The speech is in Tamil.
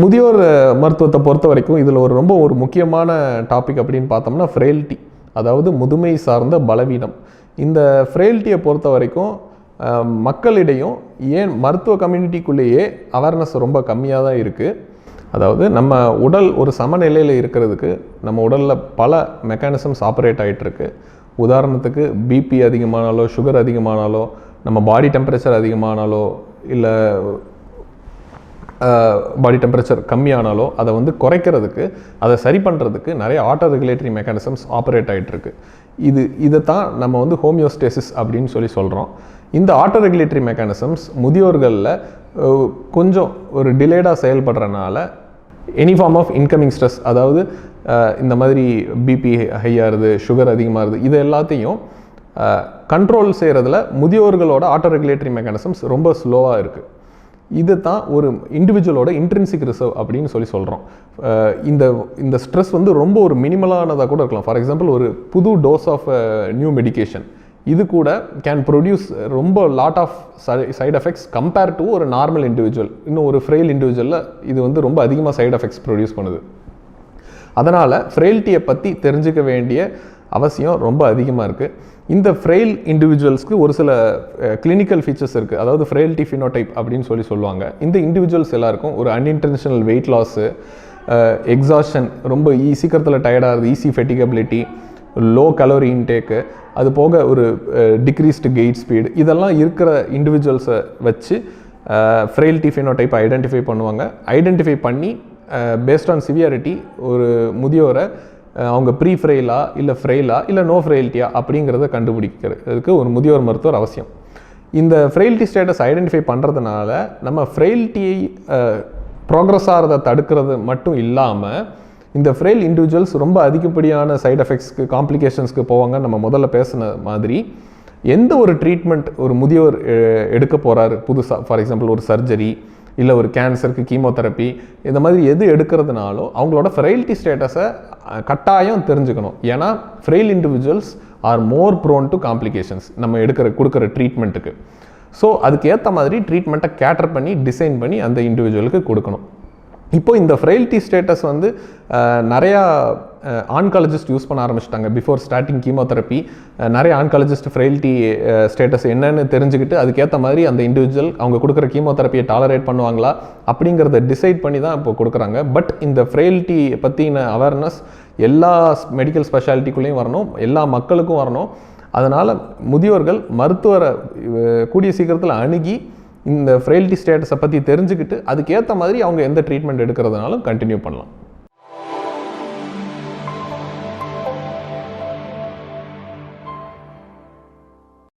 முதியோர் மருத்துவத்தை பொறுத்த வரைக்கும் இதில் ரொம்ப ஒரு முக்கியமான டாபிக் அப்படின்னு பார்த்தோம்னா ஃப்ரெயில்ட்டி, அதாவது முதுமை சார்ந்த பலவீனம். இந்த ஃப்ரெயில்ட்டியை பொறுத்த வரைக்கும் மக்களிடையும் ஏன் மருத்துவ கம்யூனிட்டிக்குள்ளேயே அவேர்னஸ் ரொம்ப கம்மியாக தான் இருக்குது. அதாவது நம்ம உடல் ஒரு சமநிலையில் இருக்கிறதுக்கு நம்ம உடலில் பல மெக்கானிசம்ஸ் ஆப்ரேட் ஆகிட்டுருக்கு. உதாரணத்துக்கு பிபி அதிகமானாலோ, சுகர் அதிகமானாலோ, நம்ம பாடி டெம்பரேச்சர் அதிகமானாலோ, இல்லை பாடி டெம்பரேச்சர் கம்மியானாலோ அதை குறைக்கிறதுக்கு, அதை சரி பண்ணுறதுக்கு நிறைய ஆட்டோ ரெகுலேட்டரி மெக்கானிசம்ஸ் ஆப்ரேட் ஆகிட்டுருக்கு. இதை தான் நம்ம ஹோமியோஸ்டேசிஸ் அப்படின்னு சொல்கிறோம். இந்த ஆட்டோ ரெகுலேட்டரி மெக்கானிசம்ஸ் முதியோர்களில் கொஞ்சம் ஒரு டிலேடாக செயல்படுறதுனால any form of incoming stress, அதாவது இந்த மாதிரி பிபி ஹையாகுது, சுகர் அதிகமாகுது, இது எல்லாத்தையும் கண்ட்ரோல் செய்கிறதுல முதியோர்களோட ஆட்டோ ரெகுலேட்டரி மெக்கானிசம்ஸ் ரொம்ப ஸ்லோவாக இருக்குது. இது தான் ஒரு இண்டிவிஜுவலோட இன்ட்ரின்சிக் ரிசர்வ் அப்படின்னு சொல்கிறோம். இந்த ஸ்ட்ரெஸ் ரொம்ப ஒரு மினிமலானதாக கூட இருக்கலாம். ஃபார் எக்ஸாம்பிள், ஒரு புது டோஸ் ஆஃப் நியூ மெடிகேஷன் இது கூட கேன் ப்ரொடியூஸ் ரொம்ப lot of side effects compare to ஒரு நார்மல் இண்டிவிஜுவல். இன்னும் ஒரு ஃப்ரெயில் இண்டிவிஜுவலில் இது ரொம்ப அதிகமாக சைட் எஃபெக்ட்ஸ் ப்ரொடியூஸ் பண்ணுது. அதனால் ஃப்ரெயில்ட்டியை பற்றி தெரிஞ்சுக்க வேண்டிய அவசியம் ரொம்ப அதிகமாக இருக்குது. இந்த ஃப்ரெயில் இண்டிவிஜுவல்ஸ்க்கு ஒரு சில கிளினிக்கல் ஃபீச்சர்ஸ் இருக்குது. அதாவது ஃப்ரெயில்ட்டி ஃபினோடைப் அப்படின்னு சொல்லுவாங்க. இந்த இண்டிவிஜுவல்ஸ் எல்லாருக்கும் ஒரு அன்இன்டென்ஷனல் வெயிட் லாஸு, எக்ஸாஷன், ரொம்ப சீக்கிரத்தில் டயர்டாகிறது, ஈஸி ஃபெட்டிகபிலிட்டி, லோ கலோரி இன்டேக்கு, அது போக ஒரு டிக்ரீஸ்டு கெயிட் ஸ்பீடு, இதெல்லாம் இருக்கிற இண்டிவிஜுவல்ஸை வச்சு ஃப்ரெயில்ட்டி ஃபினோடைப் ஐடென்டிஃபை பண்ணுவாங்க. ஐடென்டிஃபை பண்ணி பேஸ்ட் ஆன் சிவியாரிட்டி ஒரு முதியோரை அவங்க ப்ரீ ஃப்ரெயிலா, இல்லை ஃப்ரெயிலா, இல்லை நோ ஃப்ரெயில்ட்டியா அப்படிங்கிறத கண்டுபிடிக்கிறதுக்கு ஒரு முதியோர் மருத்துவர் அவசியம். இந்த ஃப்ரெயில்ட்டி ஸ்டேட்டஸ் ஐடென்டிஃபை பண்ணுறதுனால நம்ம ஃப்ரெயில்ட்டியை ப்ராக்ரஸ் ஆகிறத தடுக்கிறது மட்டும் இல்லாமல் இந்த ஃப்ரெயில் இண்டிவிஜுவல்ஸ் ரொம்ப அதிகப்படியான சைட் எஃபெக்ட்ஸ்க்கு, காம்ப்ளிகேஷன்ஸ்க்கு போவாங்க. நம்ம முதல்ல பேசின மாதிரி எந்த ஒரு ட்ரீட்மெண்ட் ஒரு முதியோர் எடுக்க போகிறாரு புதுசாக, ஃபார் எக்ஸாம்பிள் ஒரு சர்ஜரி, இல்லை ஒரு கேன்சருக்கு கீமோதெரப்பி, இந்த மாதிரி எது எடுக்கிறதுனாலும் அவங்களோட ஃப்ரெயில்ட்டி ஸ்டேட்டஸை கட்டாயம் தெரிஞ்சுக்கணும். ஏன்னா frail individuals are more prone to complications நம்ம கொடுக்குற ட்ரீட்மெண்ட்டுக்கு. ஸோ அதுக்கு ஏற்ற மாதிரி ட்ரீட்மெண்ட்டை கேட்டர் பண்ணி டிசைன் பண்ணி அந்த இண்டிவிஜுவலுக்கு கொடுக்கணும். இப்போது இந்த ஃப்ரெயில்ட்டி ஸ்டேட்டஸ் நிறையா ஆன்காலஜிஸ்ட் யூஸ் பண்ண ஆரம்பிச்சிட்டாங்க. பிஃபோர் ஸ்டார்டிங் கீமோதெரப்பி நிறைய ஆன்காலஜிஸ்ட் ஃப்ரெயில்ட்டி ஸ்டேட்டஸ் என்னன்னு தெரிஞ்சுக்கிட்டு அதுக்கேற்ற மாதிரி அந்த இண்டிவிஜுவல் அவங்க கொடுக்குற கீமோதெரப்பியை டாலரேட் பண்ணுவாங்களா அப்படிங்கிறத டிசைட் பண்ணி தான் இப்போ கொடுக்குறாங்க. பட் இந்த ஃப்ரெயில்ட்டி பற்றின அவேர்னஸ் எல்லா மெடிக்கல் ஸ்பெஷாலிட்டிக்குள்ளேயும் வரணும், எல்லா மக்களுக்கும் வரணும். அதனால் முதியோர்கள் மருத்துவரை கூடிய சீக்கிரத்தில் அணுகி இந்த ஃப்ரெயில்ட்டி ஸ்டேட்டஸை பற்றி தெரிஞ்சுக்கிட்டு அதுக்கேற்ற மாதிரி அவங்க எந்த ட்ரீட்மெண்ட் எடுக்கிறதுனாலும் கண்டினியூ பண்ணலாம்.